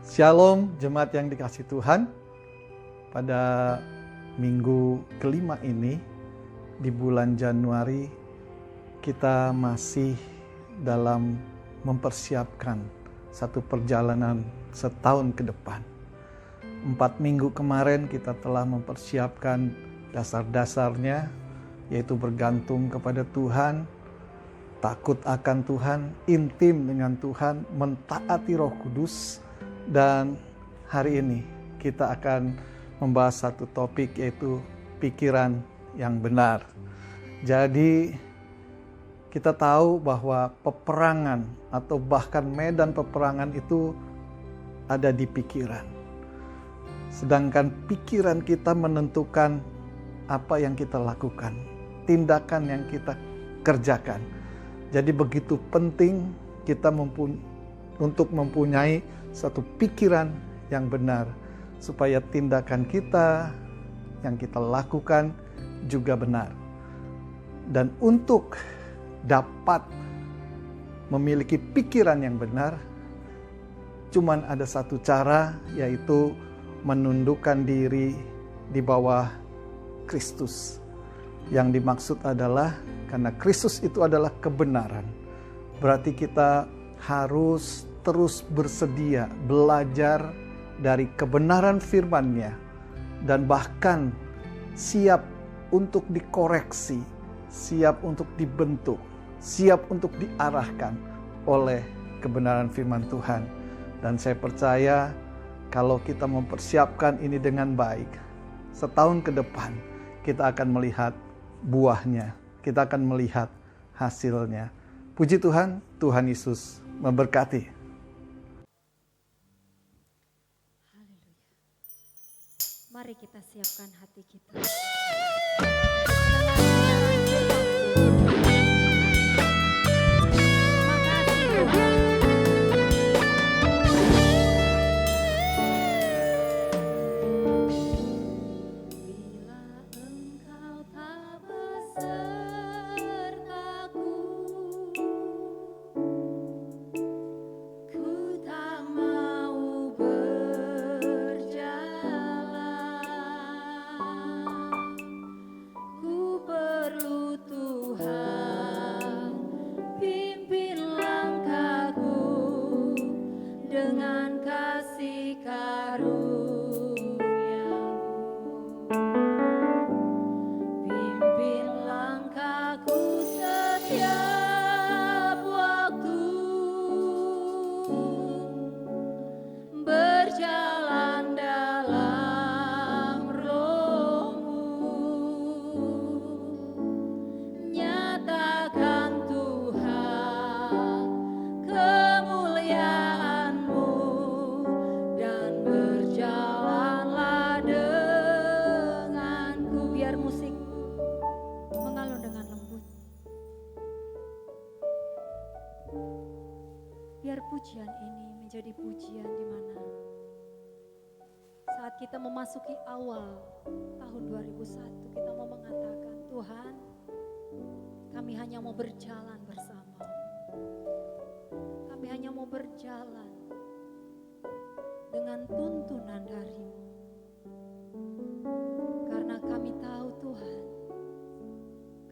Shalom jemaat yang dikasihi Tuhan. Pada minggu kelima ini di bulan Januari kita masih dalam mempersiapkan satu perjalanan setahun ke depan. 4 minggu kemarin kita telah mempersiapkan dasar-dasarnya, yaitu bergantung kepada Tuhan, takut akan Tuhan, intim dengan Tuhan, mentaati Roh Kudus. Dan hari ini kita akan membahas satu topik, yaitu pikiran yang benar. Jadi kita tahu bahwa peperangan atau bahkan medan peperangan itu ada di pikiran. Sedangkan pikiran kita menentukan apa yang kita lakukan, tindakan yang kita kerjakan. Jadi begitu penting kita untuk mempunyai satu pikiran yang benar, supaya tindakan kita yang kita lakukan juga benar. Dan untuk dapat memiliki pikiran yang benar, cuman ada satu cara, yaitu menundukkan diri di bawah Kristus. Yang dimaksud adalah karena Kristus itu adalah kebenaran, berarti kita harus terus bersedia belajar dari kebenaran firman-Nya, dan bahkan siap untuk dikoreksi, siap untuk dibentuk, siap untuk diarahkan oleh kebenaran firman Tuhan. Dan saya percaya kalau kita mempersiapkan ini dengan baik, setahun ke depan kita akan melihat buahnya, kita akan melihat hasilnya. Puji Tuhan, Tuhan Yesus memberkati. Mari kita siapkan hati kita. Pujian ini menjadi pujian di mana saat kita memasuki awal tahun 2001, kita mau mengatakan, Tuhan, kami hanya mau berjalan bersama. Kami hanya mau berjalan dengan tuntunan dari-Mu. Karena kami tahu, Tuhan,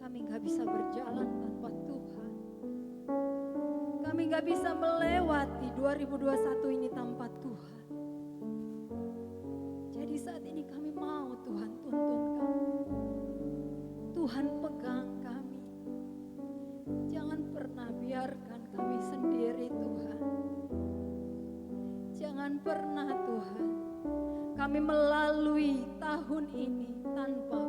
kami gak bisa berjalan tanpa Tuhan. Kami gak bisa melewati 2021 ini tanpa Tuhan. Jadi saat ini kami mau Tuhan tuntun kami. Tuhan pegang kami. Jangan pernah biarkan kami sendiri, Tuhan. Jangan pernah, Tuhan, kami melalui tahun ini tanpa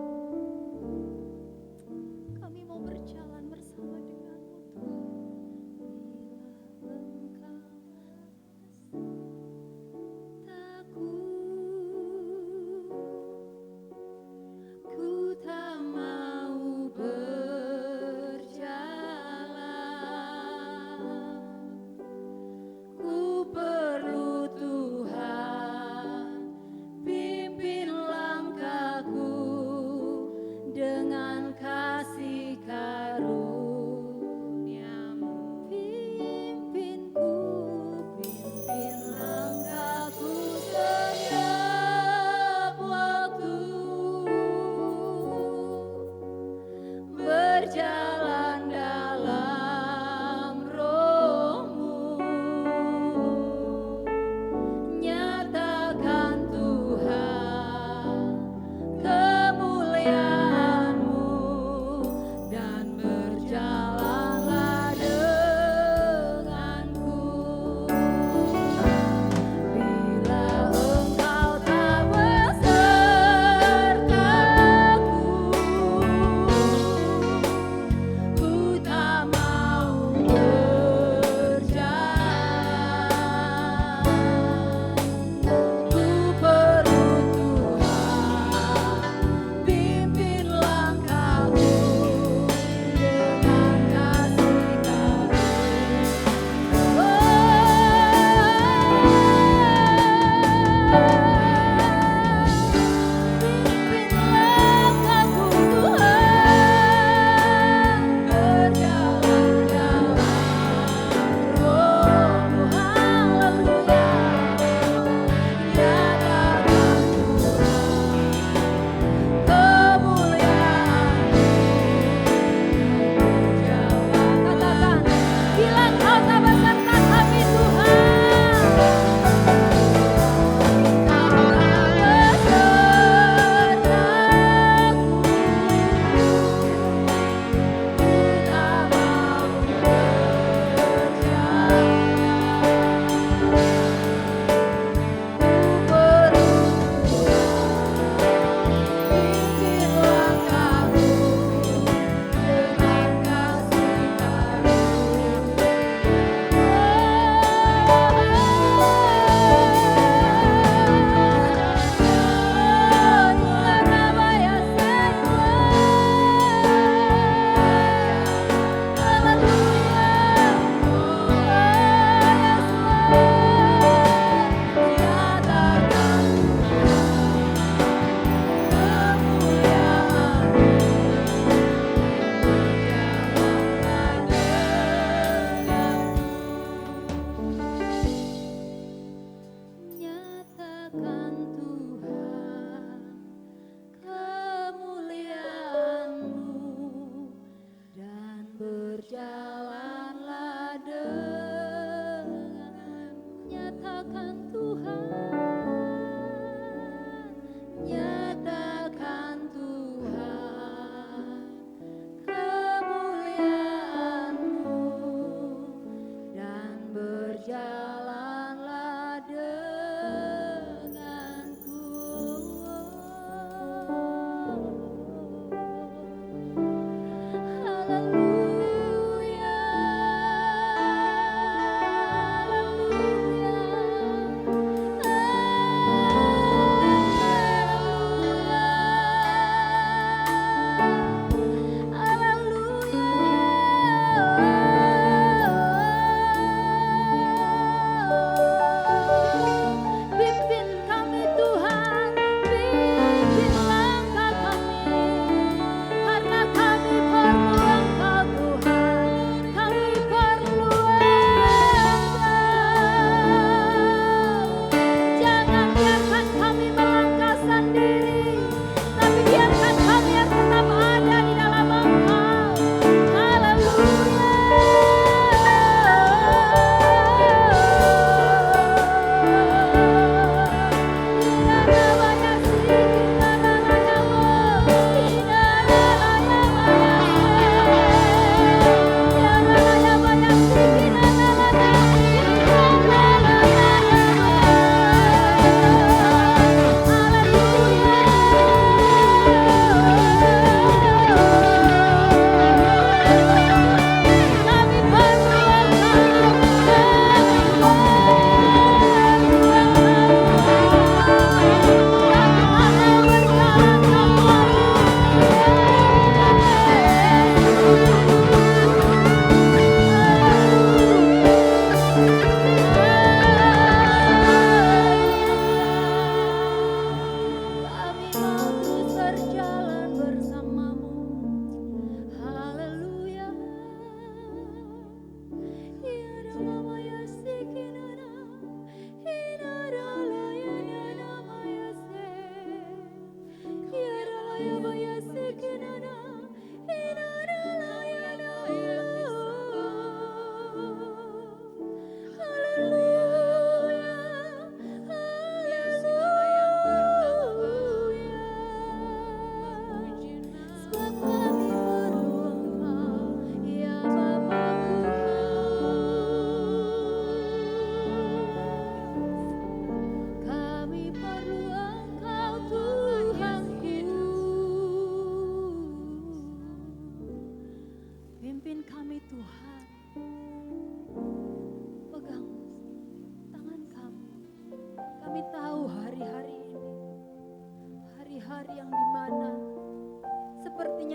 Pimpin langkahku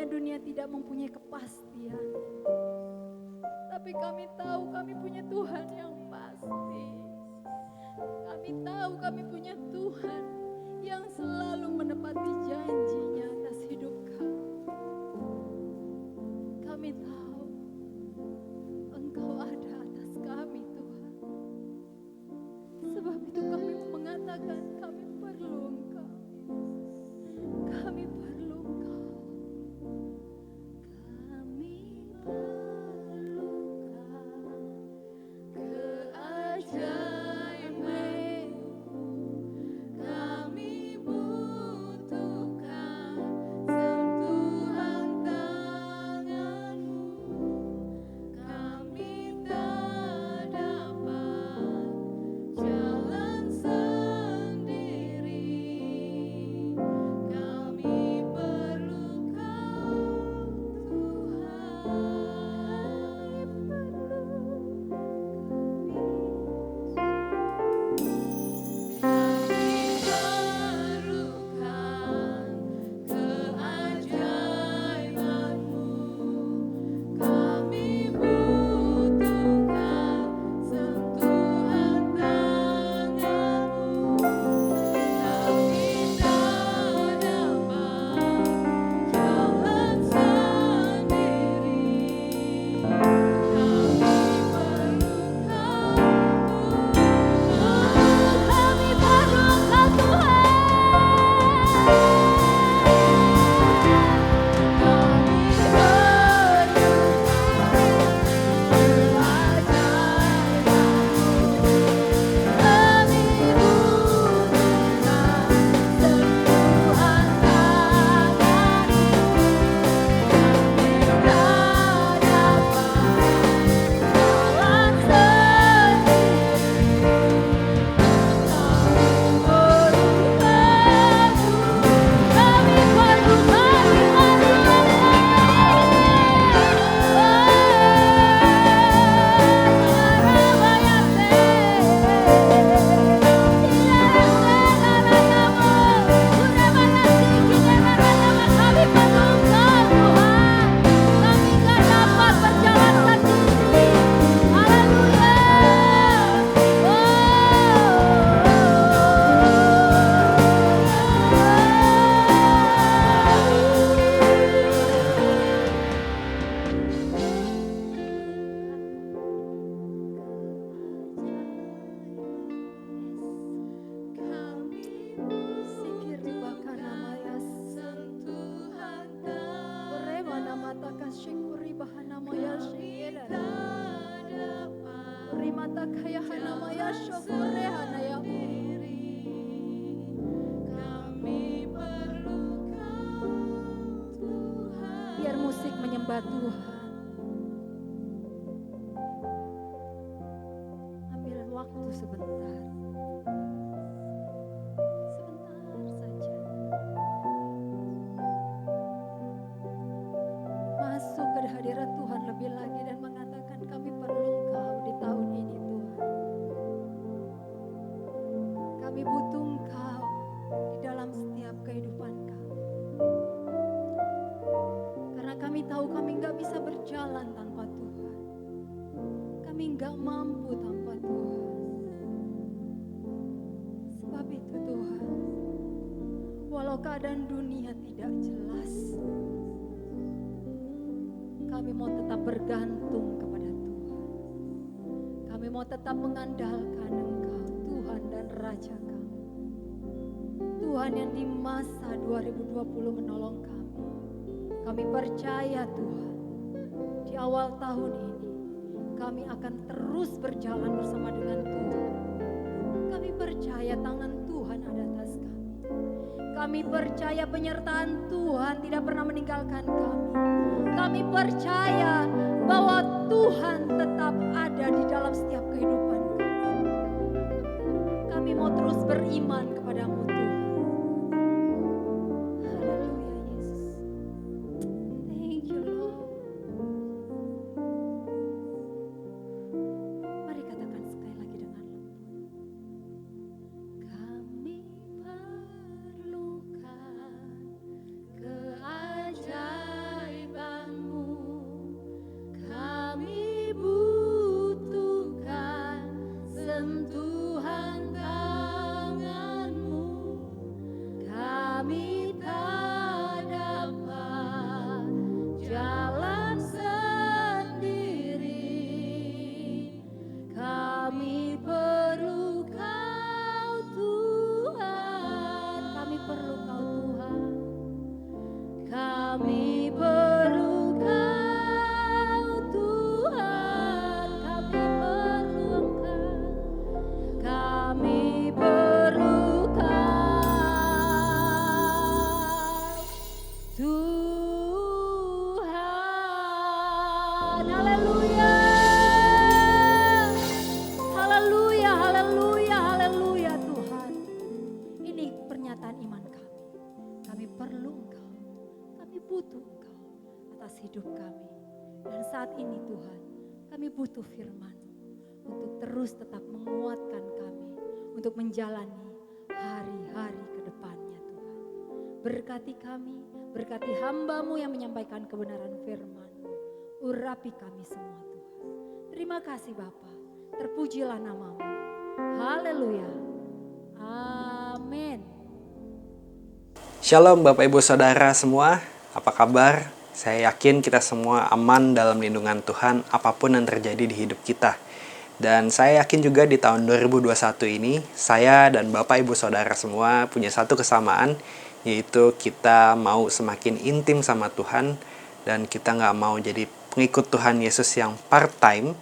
Sesungguhnya dunia tidak mempunyai kepastian. Tapi kami tahu kami punya Tuhan yang pasti. Kami tahu kami punya Tuhan yang selalu menepati janjinya atas hidup kami. Kami tahu Engkau ada atas kami, Tuhan. Sebab itu kami mengatakan kami perlu Engkau. Kami perlu Engkau. Kami perlukan keajaiban-Mu. Kami butuhkan sentuhan tangan-Mu. Kami tak dapat jalan sendiri. Kami perlu Kau, Tuhan. Kami perlukan keajaiban-Mu. Kami butuhkan sentuhan tangan-Mu. Kami tak dapat jalan sendiri. Kami perlu Kau, kami perlu Kau, Tuhan. Kami Biar musik menyembah Tuhan. Ambil waktu sebentar. Sebentar saja. Masuk ke hadirat Tuhan lebih lagi dan mengatakan kami perlu Engkau di tahun ini, Tuhan. Kami butuh Engkau di dalam setiap kehidupan kami. Karena kami tahu kami nggak bisa berjalan tanpa Tuhan. Kami nggak mampu tanpa Tuhan. Sebab itu Tuhan, walau keadaan dunia tidak jelas, kami mau tetap bergantung kepada Tuhan. Kami mau tetap mengandalkan Engkau, Tuhan dan Raja kami. Tuhan yang di masa 2020 menolong kami. Kami percaya Tuhan, di awal tahun ini kami akan terus berjalan bersama dengan Tuhan. Kami percaya tangan Tuhan ada atas kami. Kami percaya penyertaan Tuhan tidak pernah meninggalkan kami. Kami percaya bahwa Tuhan tetap ada di dalam setiap kehidupan kami. Kami mau terus beriman kepadamu Tuhan. Haleluya Yesus. Thank you Lord. Mari katakan sekali lagi dengan lembut. Kami perlukan keajaiban. hidup kami. Dan saat ini Tuhan, kami butuh firman untuk terus tetap menguatkan kami untuk menjalani hari-hari ke depannya Tuhan. Berkati kami, berkati hamba-Mu yang menyampaikan kebenaran firman. Urapi kami semua Tuhan. Terima kasih Bapa, terpujilah nama-Mu. Haleluya. Amin. Shalom Bapak Ibu Saudara semua, apa kabar? Saya yakin kita semua aman dalam lindungan Tuhan apapun yang terjadi di hidup kita. Dan saya yakin juga di tahun 2021 ini, saya dan Bapak Ibu Saudara semua punya satu kesamaan, yaitu kita mau semakin intim sama Tuhan, dan kita nggak mau jadi pengikut Tuhan Yesus yang part-time,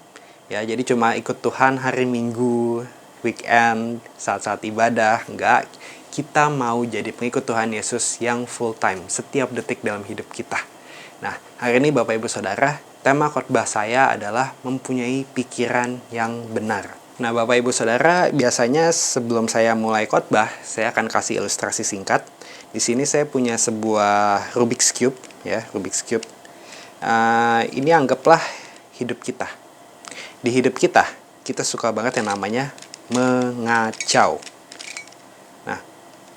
ya, jadi cuma ikut Tuhan hari Minggu, weekend, saat-saat ibadah, enggak. Kita mau jadi pengikut Tuhan Yesus yang full time, setiap detik dalam hidup kita. Nah, hari ini Bapak Ibu Saudara, tema khotbah saya adalah mempunyai pikiran yang benar. Nah, Bapak Ibu Saudara, biasanya sebelum saya mulai khotbah, saya akan kasih ilustrasi singkat. Di sini saya punya sebuah Rubik's Cube, ya, Rubik's Cube. Ini anggaplah hidup kita. Di hidup kita, kita suka banget yang namanya mengacau.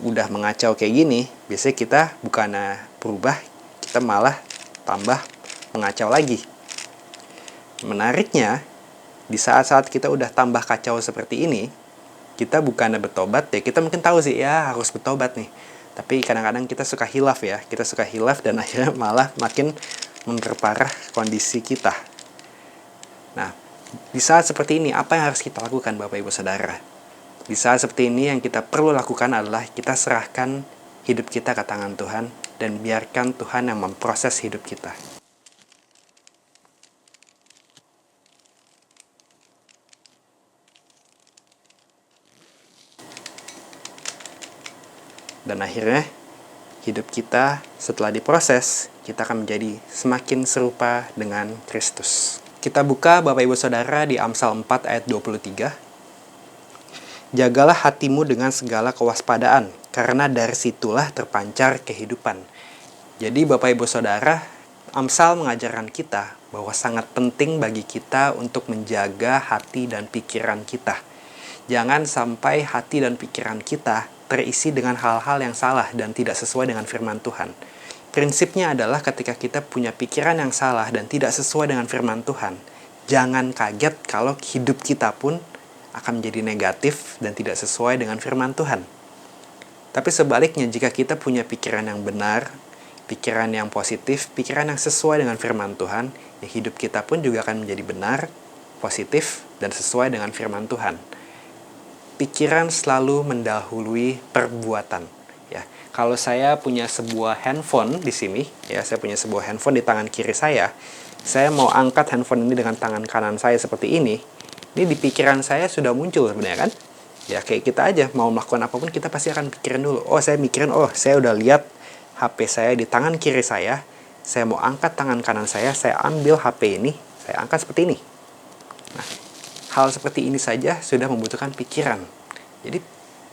Udah mengacau kayak gini, biasanya kita bukannya berubah, kita malah tambah mengacau lagi. Menariknya, di saat-saat kita udah tambah kacau seperti ini, kita bukannya bertobat, ya kita mungkin tahu sih, ya harus bertobat nih. Tapi kadang-kadang kita suka hilaf ya, kita suka hilaf dan akhirnya malah makin memperparah kondisi kita. Nah, di saat seperti ini, apa yang harus kita lakukan Bapak Ibu Saudara? Di saat seperti ini yang kita perlu lakukan adalah kita serahkan hidup kita ke tangan Tuhan dan biarkan Tuhan yang memproses hidup kita. Dan akhirnya hidup kita setelah diproses, kita akan menjadi semakin serupa dengan Kristus. Kita buka Bapak Ibu Saudara di Amsal 4 ayat 23. Jagalah hatimu dengan segala kewaspadaan, karena dari situlah terpancar kehidupan. Jadi Bapak Ibu Saudara, Amsal mengajarkan kita bahwa sangat penting bagi kita untuk menjaga hati dan pikiran kita. Jangan sampai hati dan pikiran kita terisi dengan hal-hal yang salah dan tidak sesuai dengan firman Tuhan. Prinsipnya adalah ketika kita punya pikiran yang salah dan tidak sesuai dengan firman Tuhan, jangan kaget kalau hidup kita pun akan menjadi negatif dan tidak sesuai dengan firman Tuhan. Tapi sebaliknya, jika kita punya pikiran yang benar, pikiran yang positif, pikiran yang sesuai dengan firman Tuhan, ya hidup kita pun juga akan menjadi benar, positif, dan sesuai dengan firman Tuhan. Pikiran selalu mendahului perbuatan. Ya, kalau saya punya sebuah handphone di sini, ya, saya punya sebuah handphone di tangan kiri saya mau angkat handphone ini dengan tangan kanan saya seperti ini di pikiran saya sudah muncul sebenarnya kan. Ya kayak kita aja mau melakukan apapun kita pasti akan pikirin dulu. Saya mikirin, saya udah lihat HP saya di tangan kiri saya mau angkat tangan kanan saya ambil HP ini, saya angkat seperti ini. Nah, hal seperti ini saja sudah membutuhkan pikiran. Jadi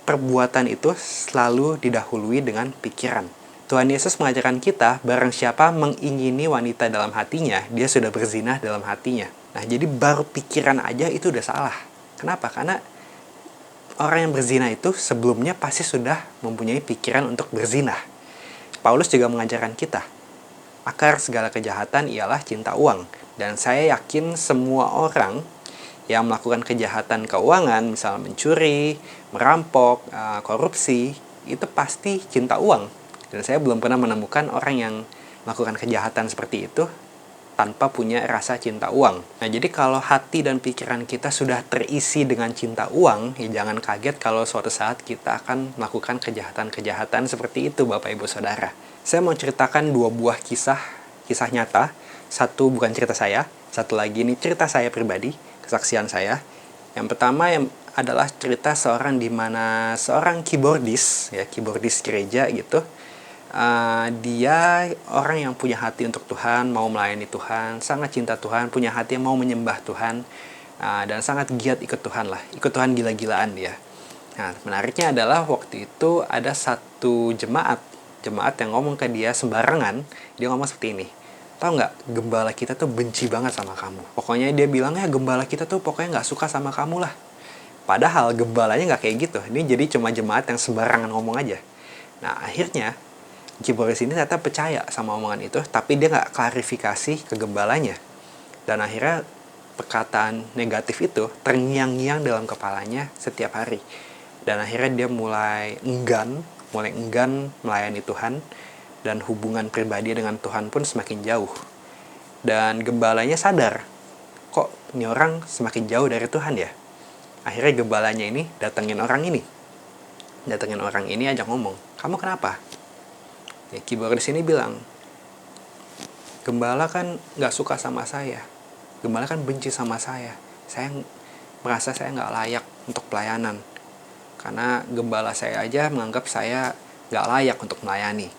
perbuatan itu selalu didahului dengan pikiran. Tuhan Yesus mengajarkan kita, barang siapa mengingini wanita dalam hatinya, dia sudah berzina dalam hatinya. Nah, jadi baru pikiran aja itu udah salah. Kenapa? Karena orang yang berzina itu sebelumnya pasti sudah mempunyai pikiran untuk berzina. Paulus juga mengajarkan kita, akar segala kejahatan ialah cinta uang. Dan saya yakin semua orang yang melakukan kejahatan keuangan, misalnya mencuri, merampok, korupsi, itu pasti cinta uang. Dan saya belum pernah menemukan orang yang melakukan kejahatan seperti itu tanpa punya rasa cinta uang. Nah, jadi kalau hati dan pikiran kita sudah terisi dengan cinta uang, ya jangan kaget kalau suatu saat kita akan melakukan kejahatan-kejahatan seperti itu, Bapak Ibu Saudara. Saya mau ceritakan dua buah kisah nyata. Satu bukan cerita saya, satu lagi ini cerita saya pribadi, kesaksian saya. Yang pertama adalah cerita seorang keyboardis gereja gitu. Dia orang yang punya hati untuk Tuhan, mau melayani Tuhan, sangat cinta Tuhan, punya hati yang mau menyembah Tuhan, dan sangat giat ikut Tuhan lah, ikut Tuhan gila-gilaan dia. Nah, menariknya adalah waktu itu ada satu jemaat yang ngomong ke dia sembarangan. Dia ngomong seperti ini, Tahu nggak, gembala kita tuh benci banget sama kamu. Pokoknya dia bilang ya gembala kita tuh pokoknya nggak suka sama kamu lah. Padahal gembalanya nggak kayak gitu. Ini jadi cuma jemaat yang sembarangan ngomong aja. Nah akhirnya Ki Boris ini ternyata percaya sama omongan itu, tapi dia nggak klarifikasi ke gembalanya. Dan akhirnya perkataan negatif itu terngiang-ngiang dalam kepalanya setiap hari. Dan akhirnya dia mulai enggan melayani Tuhan, dan hubungan pribadi dengan Tuhan pun semakin jauh. Dan gembalanya sadar, kok ini orang semakin jauh dari Tuhan ya. Akhirnya gembalanya ini datengin orang ini ajak ngomong, kamu kenapa? Ya, Ki Boris ini bilang, gembala kan gak suka sama saya, gembala kan benci sama saya merasa saya gak layak untuk pelayanan, karena gembala saya aja menganggap saya gak layak untuk melayani.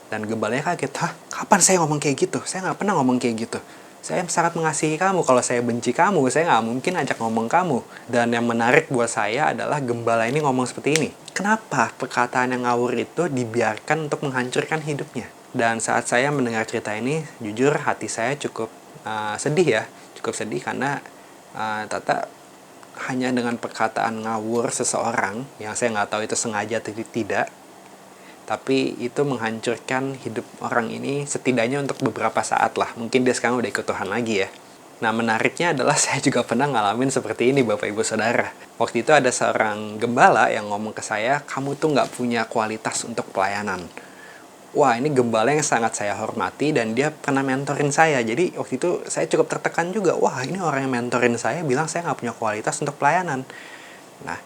Dan gembalanya kaget, kapan saya ngomong kayak gitu? Saya gak pernah ngomong kayak gitu. Saya sangat mengasihi kamu. Kalau saya benci kamu, saya gak mungkin ajak ngomong kamu. Dan yang menarik buat saya adalah gembala ini ngomong seperti ini. Kenapa perkataan yang ngawur itu dibiarkan untuk menghancurkan hidupnya? Dan saat saya mendengar cerita ini, jujur hati saya cukup sedih ya. Cukup sedih karena Tata hanya dengan perkataan ngawur seseorang, yang saya nggak tahu itu sengaja atau tidak, tapi itu menghancurkan hidup orang ini setidaknya untuk beberapa saat lah. Mungkin dia sekarang udah ikut Tuhan lagi ya. Nah menariknya adalah saya juga pernah ngalamin seperti ini Bapak Ibu Saudara. Waktu itu ada seorang gembala yang ngomong ke saya, kamu tuh nggak punya kualitas untuk pelayanan. Wah ini gembala yang sangat saya hormati dan dia pernah mentorin saya. Jadi waktu itu saya cukup tertekan juga. Wah ini orang yang mentorin saya bilang saya nggak punya kualitas untuk pelayanan. Nah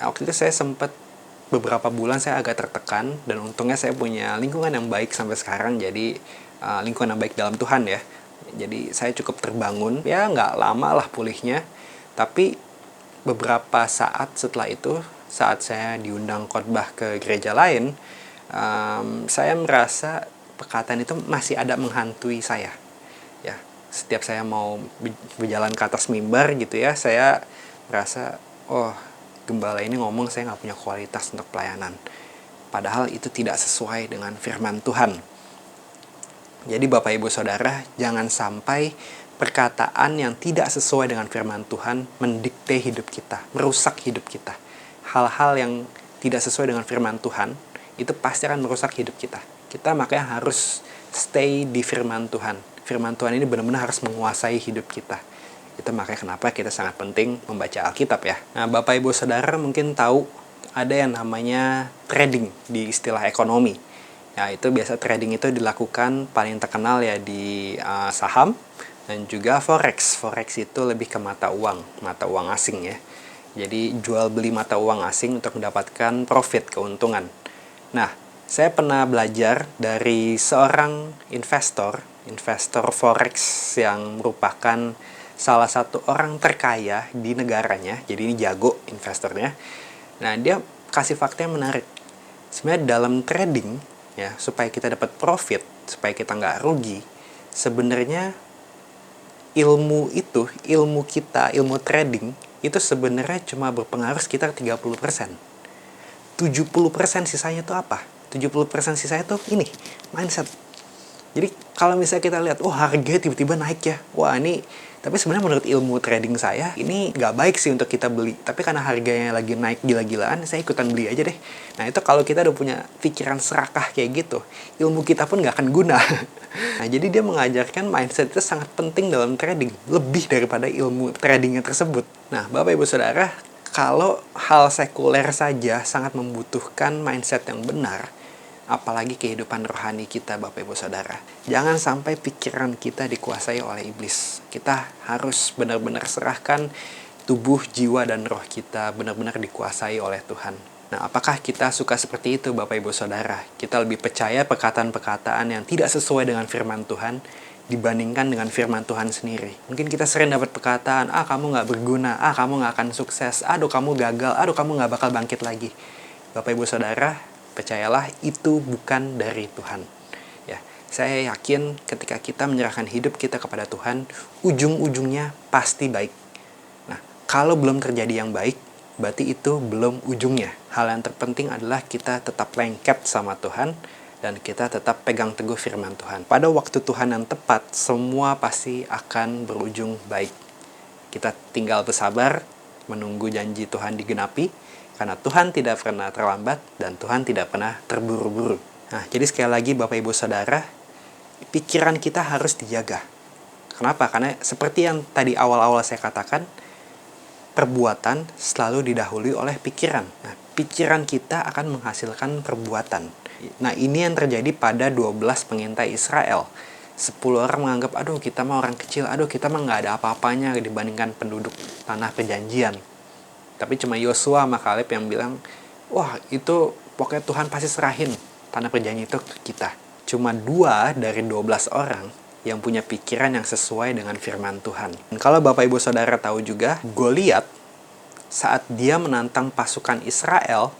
waktu itu saya sempat beberapa bulan saya agak tertekan, dan untungnya saya punya lingkungan yang baik sampai sekarang. Jadi lingkungan yang baik dalam Tuhan ya. Jadi saya cukup terbangun, ya nggak lama lah pulihnya. Tapi beberapa saat setelah itu, saat saya diundang khotbah ke gereja lain, saya merasa perkataan itu masih ada menghantui saya. Ya, setiap saya mau berjalan ke atas mimbar gitu ya, saya merasa, oh gembala ini ngomong saya nggak punya kualitas untuk pelayanan. Padahal itu tidak sesuai dengan firman Tuhan. Jadi Bapak Ibu Saudara, jangan sampai perkataan yang tidak sesuai dengan firman Tuhan mendikte hidup kita, merusak hidup kita. Hal-hal yang tidak sesuai dengan firman Tuhan, itu pasti akan merusak hidup kita. Kita makanya harus stay di firman Tuhan. Firman Tuhan ini benar-benar harus menguasai hidup kita. Itu makanya kenapa kita sangat penting membaca Alkitab ya. Nah, Bapak Ibu Saudara mungkin tahu ada yang namanya trading di istilah ekonomi. Ya, itu biasa trading itu dilakukan paling terkenal ya di saham dan juga forex. Forex itu lebih ke mata uang asing ya. Jadi jual beli mata uang asing untuk mendapatkan profit, keuntungan. Nah, saya pernah belajar dari seorang investor forex yang merupakan salah satu orang terkaya di negaranya. Jadi ini jago investornya. Nah, dia kasih fakta yang menarik. Sebenarnya dalam trading ya, supaya kita dapat profit, supaya kita nggak rugi, sebenarnya ilmu trading itu sebenarnya cuma berpengaruh sekitar 30%. 70% sisanya itu apa? 70% sisanya itu ini, mindset. Jadi kalau misalnya kita lihat, harga tiba-tiba naik ya, ini, tapi sebenarnya menurut ilmu trading saya, ini nggak baik sih untuk kita beli. Tapi karena harganya lagi naik gila-gilaan, saya ikutan beli aja deh. Nah itu kalau kita udah punya pikiran serakah kayak gitu, ilmu kita pun nggak akan guna. Nah jadi dia mengajarkan mindset itu sangat penting dalam trading, lebih daripada ilmu tradingnya tersebut. Nah Bapak Ibu Saudara, kalau hal sekuler saja sangat membutuhkan mindset yang benar, apalagi kehidupan rohani kita Bapak Ibu Saudara. Jangan sampai pikiran kita dikuasai oleh iblis. Kita harus benar-benar serahkan tubuh, jiwa, dan roh kita benar-benar dikuasai oleh Tuhan. Nah, apakah kita suka seperti itu Bapak Ibu Saudara? Kita lebih percaya perkataan-perkataan yang tidak sesuai dengan firman Tuhan dibandingkan dengan firman Tuhan sendiri. Mungkin kita sering dapat perkataan, kamu gak berguna, kamu gak akan sukses, aduh kamu gagal, aduh kamu gak bakal bangkit lagi. Bapak Ibu Saudara, percayalah itu bukan dari Tuhan. Ya, saya yakin ketika kita menyerahkan hidup kita kepada Tuhan, ujung-ujungnya pasti baik. Nah, kalau belum terjadi yang baik, berarti itu belum ujungnya. Hal yang terpenting adalah kita tetap lengket sama Tuhan dan kita tetap pegang teguh firman Tuhan. Pada waktu Tuhan yang tepat, semua pasti akan berujung baik. Kita tinggal bersabar, menunggu janji Tuhan digenapi, karena Tuhan tidak pernah terlambat dan Tuhan tidak pernah terburu-buru. Nah, jadi sekali lagi Bapak Ibu Saudara, pikiran kita harus dijaga. Kenapa? Karena seperti yang tadi awal-awal saya katakan, perbuatan selalu didahului oleh pikiran. Nah, pikiran kita akan menghasilkan perbuatan. Nah, ini yang terjadi pada 12 pengintai Israel. 10 orang menganggap, aduh kita mah orang kecil, aduh kita mah nggak ada apa-apanya dibandingkan penduduk tanah perjanjian. Tapi cuma Yosua sama Kaleb yang bilang, wah itu pokoknya Tuhan pasti serahin tanah perjanjian itu ke kita. Cuma 2 dari 12 orang yang punya pikiran yang sesuai dengan firman Tuhan. Dan kalau Bapak Ibu Saudara tahu juga, Goliat saat dia menantang pasukan Israel,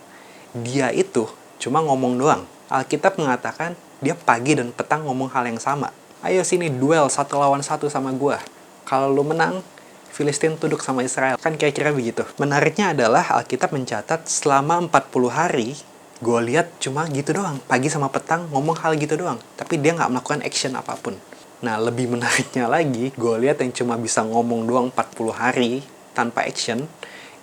dia itu cuma ngomong doang. Alkitab mengatakan dia pagi dan petang ngomong hal yang sama. Ayo sini duel 1 lawan 1 sama gua. Kalau lu menang, Filistin tunduk sama Israel. Kan kira-kira begitu. Menariknya adalah Alkitab mencatat selama 40 hari, Goliat cuma gitu doang. Pagi sama petang ngomong hal gitu doang. Tapi dia nggak melakukan action apapun. Nah, lebih menariknya lagi, Goliat yang cuma bisa ngomong doang 40 hari tanpa action,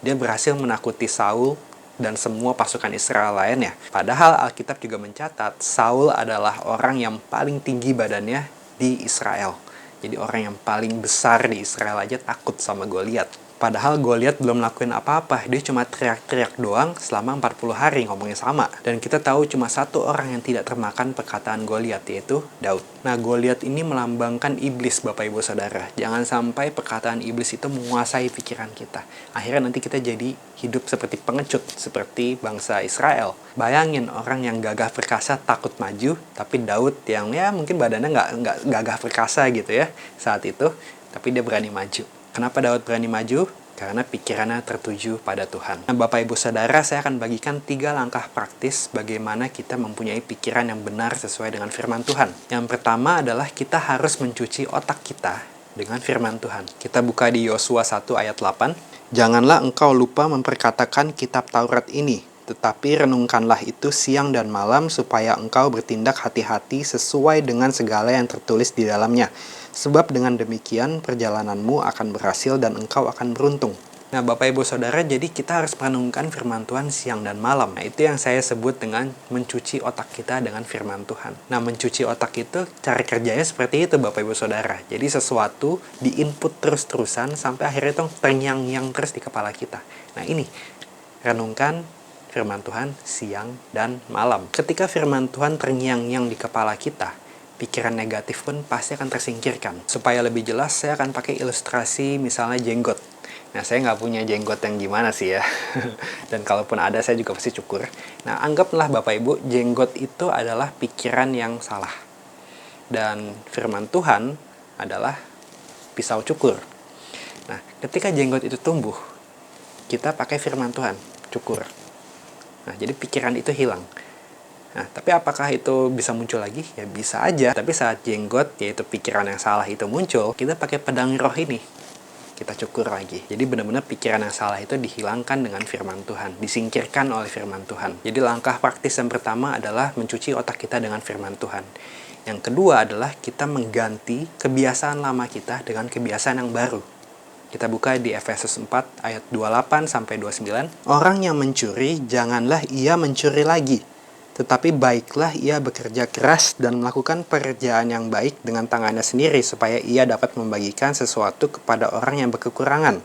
dia berhasil menakuti Saul dan semua pasukan Israel lainnya. Padahal Alkitab juga mencatat, Saul adalah orang yang paling tinggi badannya di Israel. Jadi orang yang paling besar di Israel aja takut sama Goliat. Padahal Goliat belum lakuin apa-apa, dia cuma teriak-teriak doang selama 40 hari ngomongnya sama. Dan kita tahu cuma 1 orang yang tidak termakan perkataan Goliat, yaitu Daud. Nah, Goliat ini melambangkan iblis, Bapak Ibu Saudara. Jangan sampai perkataan iblis itu menguasai pikiran kita. Akhirnya nanti kita jadi hidup seperti pengecut, seperti bangsa Israel. Bayangin orang yang gagah perkasa takut maju, tapi Daud yang ya mungkin badannya nggak gagah perkasa gitu ya saat itu, tapi dia berani maju. Kenapa Daud berani maju? Karena pikirannya tertuju pada Tuhan. Nah, Bapak Ibu Saudara, saya akan bagikan 3 langkah praktis bagaimana kita mempunyai pikiran yang benar sesuai dengan firman Tuhan. Yang pertama adalah kita harus mencuci otak kita dengan firman Tuhan. Kita buka di Yosua 1 ayat 8. Janganlah engkau lupa memperkatakan kitab Taurat ini, tetapi renungkanlah itu siang dan malam supaya engkau bertindak hati-hati sesuai dengan segala yang tertulis di dalamnya. Sebab dengan demikian perjalananmu akan berhasil dan engkau akan beruntung. Nah, Bapak Ibu Saudara, jadi kita harus merenungkan firman Tuhan siang dan malam. Nah, itu yang saya sebut dengan mencuci otak kita dengan firman Tuhan. Nah, mencuci otak itu cara kerjanya seperti itu, Bapak Ibu Saudara. Jadi sesuatu diinput terus-terusan sampai akhirnya itu terngiang-ngiang terus di kepala kita. Nah, ini renungkan firman Tuhan siang dan malam. Ketika firman Tuhan terngiang-ngiang di kepala kita, pikiran negatif pun pasti akan tersingkirkan. Supaya lebih jelas, saya akan pakai ilustrasi misalnya jenggot. Nah, saya nggak punya jenggot yang gimana sih ya. Dan kalaupun ada, saya juga pasti cukur. Nah, anggaplah Bapak Ibu, jenggot itu adalah pikiran yang salah. Dan firman Tuhan adalah pisau cukur. Nah, ketika jenggot itu tumbuh, kita pakai firman Tuhan, cukur. Nah, jadi pikiran itu hilang. Nah, tapi apakah itu bisa muncul lagi? Ya bisa aja. Tapi saat jenggot, yaitu pikiran yang salah itu muncul, kita pakai pedang roh ini. Kita cukur lagi. Jadi benar-benar pikiran yang salah itu dihilangkan dengan firman Tuhan. Disingkirkan oleh firman Tuhan. Jadi langkah praktis yang pertama adalah mencuci otak kita dengan firman Tuhan. Yang kedua adalah kita mengganti kebiasaan lama kita dengan kebiasaan yang baru. Kita buka di Efesus 4 ayat 28-29. Orang yang mencuri, janganlah ia mencuri lagi. Tetapi baiklah ia bekerja keras dan melakukan pekerjaan yang baik dengan tangannya sendiri supaya ia dapat membagikan sesuatu kepada orang yang berkekurangan.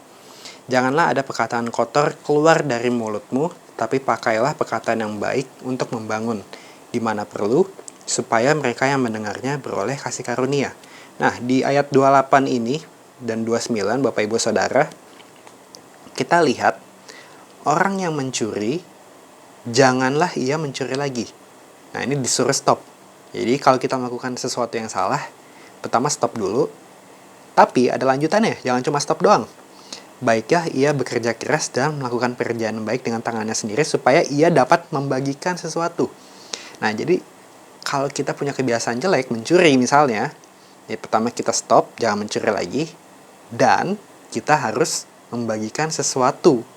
Janganlah ada perkataan kotor keluar dari mulutmu, tapi pakailah perkataan yang baik untuk membangun, di mana perlu, supaya mereka yang mendengarnya beroleh kasih karunia. Nah, di ayat 28 ini dan 29, Bapak Ibu Saudara, kita lihat orang yang mencuri, janganlah ia mencuri lagi. Nah, ini disuruh stop. Jadi kalau kita melakukan sesuatu yang salah, pertama stop dulu. Tapi ada lanjutannya, jangan cuma stop doang. Baiklah ia bekerja keras dan melakukan pekerjaan baik dengan tangannya sendiri supaya ia dapat membagikan sesuatu. Nah, jadi kalau kita punya kebiasaan jelek, mencuri misalnya, ya pertama kita stop, jangan mencuri lagi. Dan kita harus membagikan sesuatu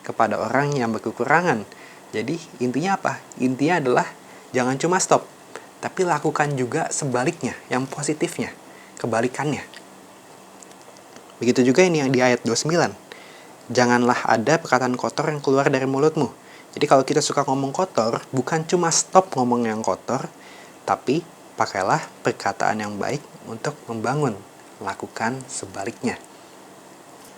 kepada orang yang berkekurangan. Jadi intinya apa? Intinya adalah jangan cuma stop, tapi lakukan juga sebaliknya, yang positifnya, kebalikannya. Begitu juga ini yang di ayat 29. Janganlah ada perkataan kotor yang keluar dari mulutmu. Jadi kalau kita suka ngomong kotor, bukan cuma stop ngomong yang kotor, tapi pakailah perkataan yang baik untuk membangun. Lakukan sebaliknya.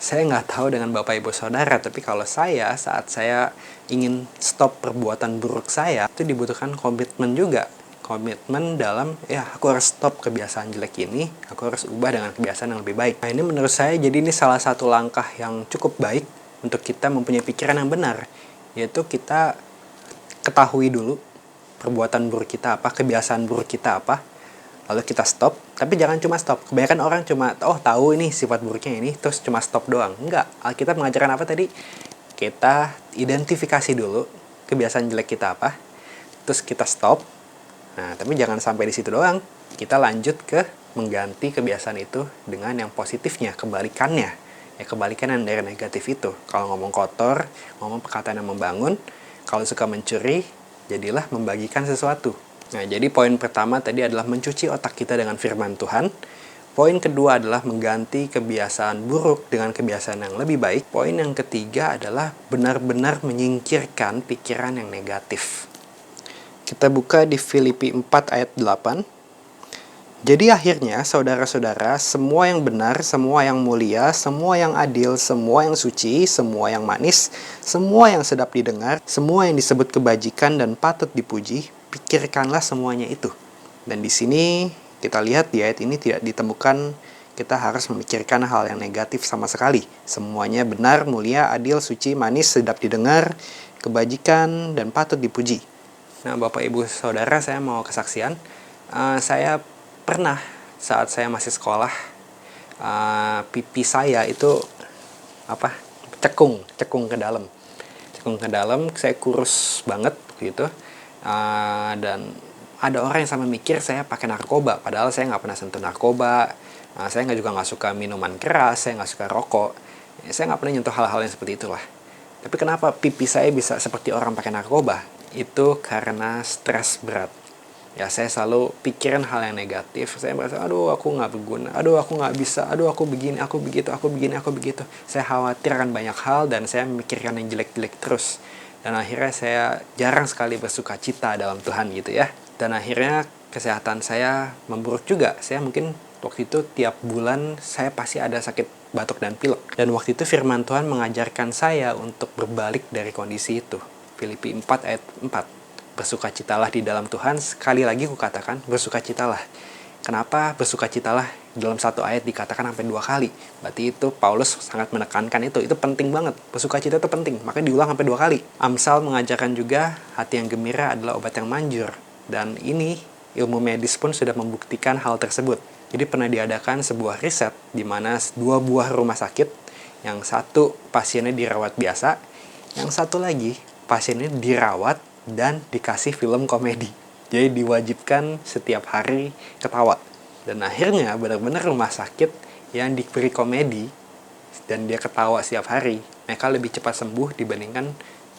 Saya nggak tahu dengan Bapak Ibu Saudara, tapi kalau saya, saat saya ingin stop perbuatan buruk saya, itu dibutuhkan komitmen juga. Komitmen dalam, ya aku harus stop kebiasaan jelek ini, aku harus ubah dengan kebiasaan yang lebih baik. Nah ini menurut saya, jadi ini salah satu langkah yang cukup baik untuk kita mempunyai pikiran yang benar, yaitu kita ketahui dulu perbuatan buruk kita apa, kebiasaan buruk kita apa, lalu kita stop. Tapi jangan cuma stop. Kebanyakan orang cuma tahu ini sifat buruknya ini, terus cuma stop doang. Enggak, Alkitab mengajarkan apa tadi? Kita identifikasi dulu kebiasaan jelek kita apa, terus kita stop. Nah, tapi jangan sampai di situ doang. Kita lanjut ke mengganti kebiasaan itu dengan yang positifnya, kebalikannya. Ya, kebalikan dari negatif itu. Kalau ngomong kotor, ngomong perkataan yang membangun. Kalau suka mencuri, jadilah membagikan sesuatu. Nah, jadi poin pertama tadi adalah mencuci otak kita dengan firman Tuhan. Poin kedua adalah mengganti kebiasaan buruk dengan kebiasaan yang lebih baik. Poin yang ketiga adalah benar-benar menyingkirkan pikiran yang negatif. Kita buka di Filipi 4 ayat 8. Jadi akhirnya, saudara-saudara, semua yang benar, semua yang mulia, semua yang adil, semua yang suci, semua yang manis, semua yang sedap didengar, semua yang disebut kebajikan dan patut dipuji, pikirkanlah semuanya itu. Dan di sini kita lihat di ayat ini tidak ditemukan kita harus memikirkan hal yang negatif sama sekali. Semuanya benar, mulia, adil, suci, manis, sedap didengar, kebajikan, dan patut dipuji. Nah, Bapak Ibu Saudara, saya mau kesaksian. Saya pernah saat saya masih sekolah, pipi saya itu cekung ke dalam. Saya kurus banget gitu. Dan ada orang yang sama mikir saya pakai narkoba, padahal saya nggak pernah sentuh narkoba. Saya juga nggak suka minuman keras, saya nggak suka rokok. Saya nggak pernah nyentuh hal-hal yang seperti itulah. Tapi kenapa pipi saya bisa seperti orang pakai narkoba? Itu karena stres berat. Ya, saya selalu pikirin hal yang negatif. Saya merasa, aduh aku nggak berguna, aduh aku nggak bisa, aduh aku begini, aku begitu, aku begini, aku begitu. Saya khawatir akan banyak hal dan saya memikirkan yang jelek-jelek terus. Dan akhirnya saya jarang sekali bersuka cita dalam Tuhan gitu ya. Dan akhirnya kesehatan saya memburuk juga. Saya mungkin waktu itu tiap bulan saya pasti ada sakit batuk dan pilek. Dan waktu itu firman Tuhan mengajarkan saya untuk berbalik dari kondisi itu. Filipi 4 ayat 4. Bersukacitalah di dalam Tuhan. Sekali lagi kukatakan, bersukacitalah. Kenapa bersukacitalah? Dalam satu ayat dikatakan sampai 2 kali. Berarti itu Paulus sangat menekankan itu. Itu penting banget. Bersukacita itu penting. Makanya diulang sampai 2 kali. Amsal mengajarkan juga hati yang gembira adalah obat yang manjur. Dan ini ilmu medis pun sudah membuktikan hal tersebut. Jadi pernah diadakan sebuah riset di mana 2 buah rumah sakit. Yang satu pasiennya dirawat biasa. Yang satu lagi pasiennya dirawat dan dikasih film komedi. Jadi diwajibkan setiap hari ketawa. Dan akhirnya benar-benar rumah sakit yang diberi komedi dan dia ketawa setiap hari, mereka lebih cepat sembuh dibandingkan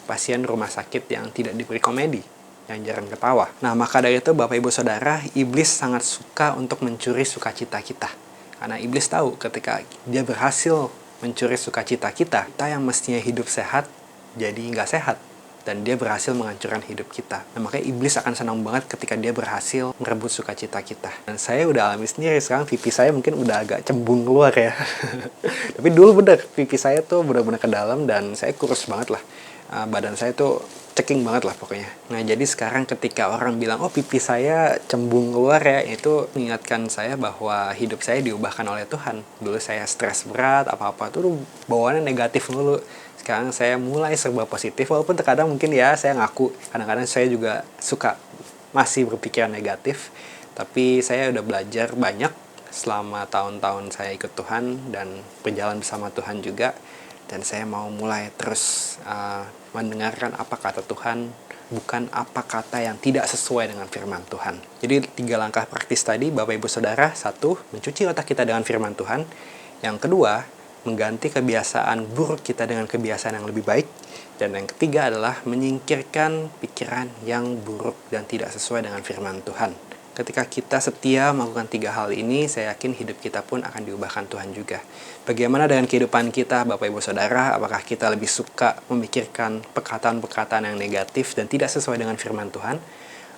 pasien rumah sakit yang tidak diberi komedi, yang jarang ketawa. Nah, maka dari itu Bapak Ibu Saudara, iblis sangat suka untuk mencuri sukacita kita. Karena iblis tahu ketika dia berhasil mencuri sukacita kita yang mestinya hidup sehat jadi nggak sehat. Dan dia berhasil menghancurkan hidup kita. Nah, makanya iblis akan senang banget ketika dia berhasil merebut sukacita kita. Dan saya udah alami sendiri, sekarang pipi saya mungkin udah agak cembung keluar ya. Tapi dulu bener, pipi saya tuh benar-benar ke dalam dan saya kurus banget lah. Badan saya tuh ceking banget lah pokoknya. Nah, jadi sekarang ketika orang bilang, oh pipi saya cembung keluar ya, itu mengingatkan saya bahwa hidup saya diubahkan oleh Tuhan. Dulu saya stres berat, apa-apa tuh bawaannya negatif dulu. Sekarang saya mulai serba positif, walaupun terkadang mungkin ya saya ngaku, kadang-kadang saya juga suka masih berpikiran negatif, tapi saya udah belajar banyak selama tahun-tahun saya ikut Tuhan dan berjalan bersama Tuhan juga, dan saya mau mulai terus mendengarkan apa kata Tuhan, bukan apa kata yang tidak sesuai dengan firman Tuhan. Jadi 3 langkah praktis tadi Bapak Ibu Saudara. 1, mencuci otak kita dengan firman Tuhan. Yang kedua, mengganti kebiasaan buruk kita dengan kebiasaan yang lebih baik. Dan yang ketiga adalah menyingkirkan pikiran yang buruk dan tidak sesuai dengan firman Tuhan. Ketika kita setia melakukan 3 hal ini, saya yakin hidup kita pun akan diubahkan Tuhan juga. Bagaimana dengan kehidupan kita, Bapak Ibu Saudara? Apakah kita lebih suka memikirkan perkataan-perkataan yang negatif dan tidak sesuai dengan firman Tuhan?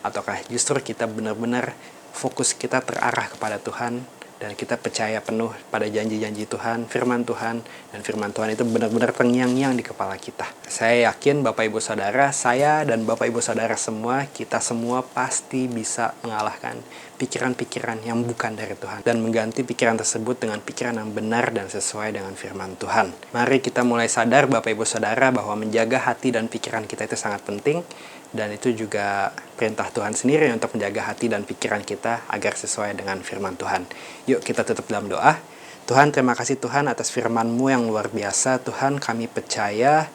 Ataukah justru kita benar-benar fokus kita terarah kepada Tuhan, dan kita percaya penuh pada janji-janji Tuhan, firman Tuhan, dan firman Tuhan itu benar-benar terngiang-ngiang di kepala kita. Saya yakin Bapak Ibu Saudara, saya dan Bapak Ibu Saudara semua, kita semua pasti bisa mengalahkan pikiran-pikiran yang bukan dari Tuhan, dan mengganti pikiran tersebut dengan pikiran yang benar dan sesuai dengan firman Tuhan. Mari kita mulai sadar Bapak Ibu Saudara bahwa menjaga hati dan pikiran kita itu sangat penting, dan itu juga perintah Tuhan sendiri untuk menjaga hati dan pikiran kita agar sesuai dengan firman Tuhan. Yuk kita tutup dalam doa. Tuhan, terima kasih Tuhan atas firman-Mu yang luar biasa. Tuhan, kami percaya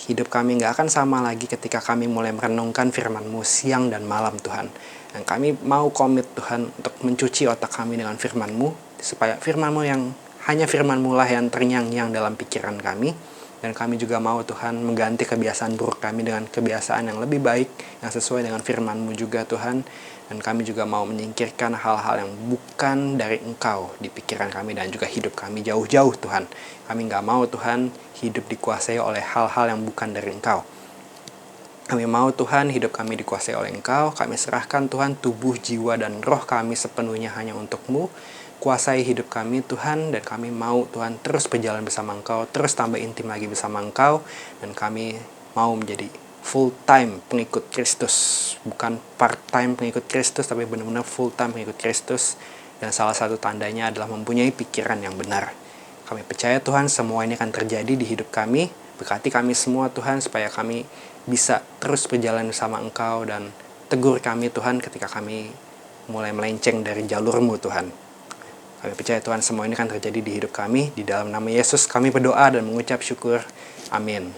hidup kami gak akan sama lagi ketika kami mulai merenungkan firman-Mu siang dan malam Tuhan. Dan kami mau komit Tuhan untuk mencuci otak kami dengan firman-Mu, supaya firman-Mu yang hanya firman-Mu lah yang terngiang-ngiang dalam pikiran kami. Dan kami juga mau Tuhan mengganti kebiasaan buruk kami dengan kebiasaan yang lebih baik, yang sesuai dengan firman-Mu juga Tuhan. Dan kami juga mau menyingkirkan hal-hal yang bukan dari Engkau di pikiran kami dan juga hidup kami jauh-jauh Tuhan. Kami gak mau Tuhan hidup dikuasai oleh hal-hal yang bukan dari Engkau. Kami mau Tuhan hidup kami dikuasai oleh Engkau. Kami serahkan Tuhan tubuh, jiwa, dan roh kami sepenuhnya hanya untuk-Mu. Kuasai hidup kami Tuhan, dan kami mau Tuhan terus berjalan bersama Engkau, terus tambah intim lagi bersama Engkau, dan kami mau menjadi full time pengikut Kristus, bukan part time pengikut Kristus, tapi benar-benar full time pengikut Kristus. Dan salah satu tandanya adalah mempunyai pikiran yang benar. Kami percaya Tuhan semua ini akan terjadi di hidup kami. Berkati kami semua Tuhan, supaya kami bisa terus berjalan bersama Engkau, dan tegur kami Tuhan ketika kami mulai melenceng dari jalur-Mu Tuhan. Kami percaya Tuhan semua ini akan terjadi di hidup kami. Di dalam nama Yesus kami berdoa dan mengucap syukur. Amin.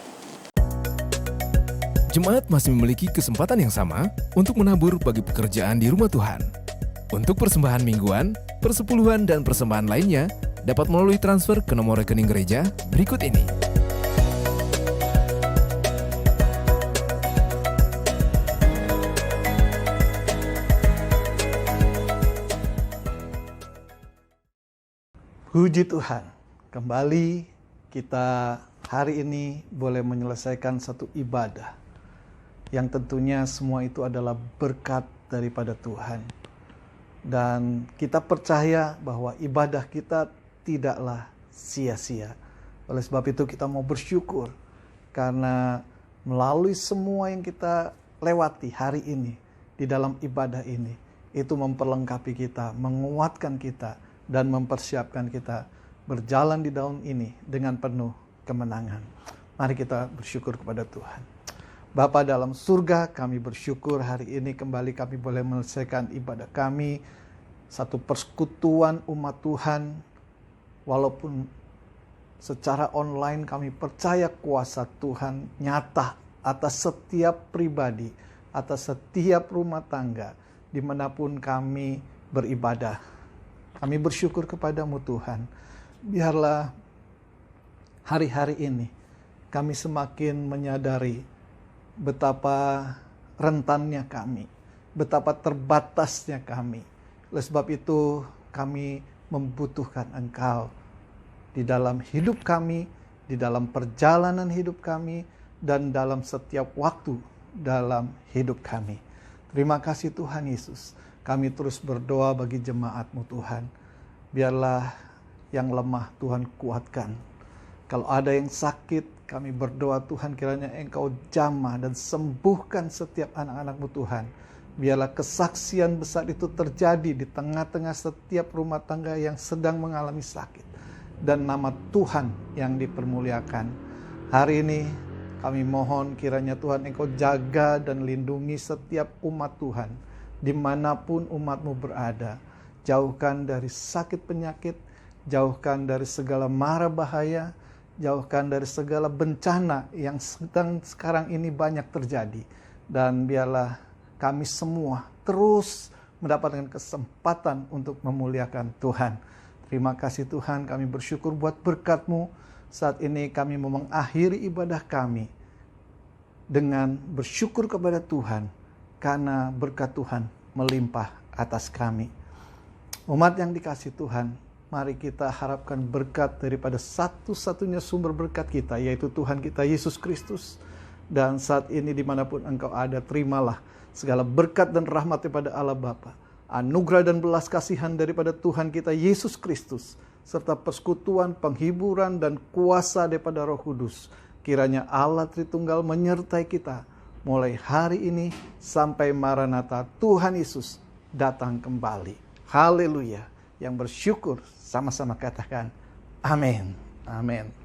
Jemaat masih memiliki kesempatan yang sama untuk menabur bagi pekerjaan di rumah Tuhan. Untuk persembahan mingguan, persepuluhan, dan persembahan lainnya dapat melalui transfer ke nomor rekening gereja berikut ini. Puji Tuhan, kembali kita hari ini boleh menyelesaikan satu ibadah yang tentunya semua itu adalah berkat daripada Tuhan. Dan kita percaya bahwa ibadah kita tidaklah sia-sia. Oleh sebab itu kita mau bersyukur karena melalui semua yang kita lewati hari ini di dalam ibadah ini, itu memperlengkapi kita, menguatkan kita, dan mempersiapkan kita berjalan di tahun ini dengan penuh kemenangan. Mari kita bersyukur kepada Tuhan. Bapa dalam surga, kami bersyukur hari ini kembali kami boleh menyelesaikan ibadah kami, satu persekutuan umat Tuhan. Walaupun secara online, kami percaya kuasa Tuhan nyata atas setiap pribadi, atas setiap rumah tangga, dimanapun kami beribadah. Kami bersyukur kepadamu Tuhan. Biarlah hari-hari ini kami semakin menyadari betapa rentannya kami, betapa terbatasnya kami. Oleh sebab itu kami membutuhkan Engkau di dalam hidup kami, di dalam perjalanan hidup kami, dan dalam setiap waktu dalam hidup kami. Terima kasih Tuhan Yesus. Kami terus berdoa bagi jemaat-Mu Tuhan. Biarlah yang lemah Tuhan kuatkan. Kalau ada yang sakit, kami berdoa Tuhan kiranya Engkau jamah dan sembuhkan setiap anak-anak-Mu Tuhan. Biarlah kesaksian besar itu terjadi di tengah-tengah setiap rumah tangga yang sedang mengalami sakit. Dan nama Tuhan yang dipermuliakan. Hari ini kami mohon kiranya Tuhan Engkau jaga dan lindungi setiap umat Tuhan. Dimanapun umat-Mu berada, jauhkan dari sakit penyakit, jauhkan dari segala mara bahaya, jauhkan dari segala bencana yang sedang sekarang ini banyak terjadi. Dan biarlah kami semua terus mendapatkan kesempatan untuk memuliakan Tuhan. Terima kasih Tuhan, kami bersyukur buat berkat-Mu. Saat ini kami mau mengakhiri ibadah kami dengan bersyukur kepada Tuhan, karena berkat Tuhan melimpah atas kami. Umat yang dikasihi Tuhan, mari kita harapkan berkat daripada satu-satunya sumber berkat kita, yaitu Tuhan kita Yesus Kristus. Dan saat ini dimanapun engkau ada, terimalah segala berkat dan rahmat daripada Allah Bapa, anugerah dan belas kasihan daripada Tuhan kita Yesus Kristus, serta persekutuan, penghiburan, dan kuasa daripada Roh Kudus. Kiranya Allah Tritunggal menyertai kita mulai hari ini sampai Maranatha Tuhan Yesus datang kembali. Haleluya. Yang bersyukur sama-sama katakan amin. Amin.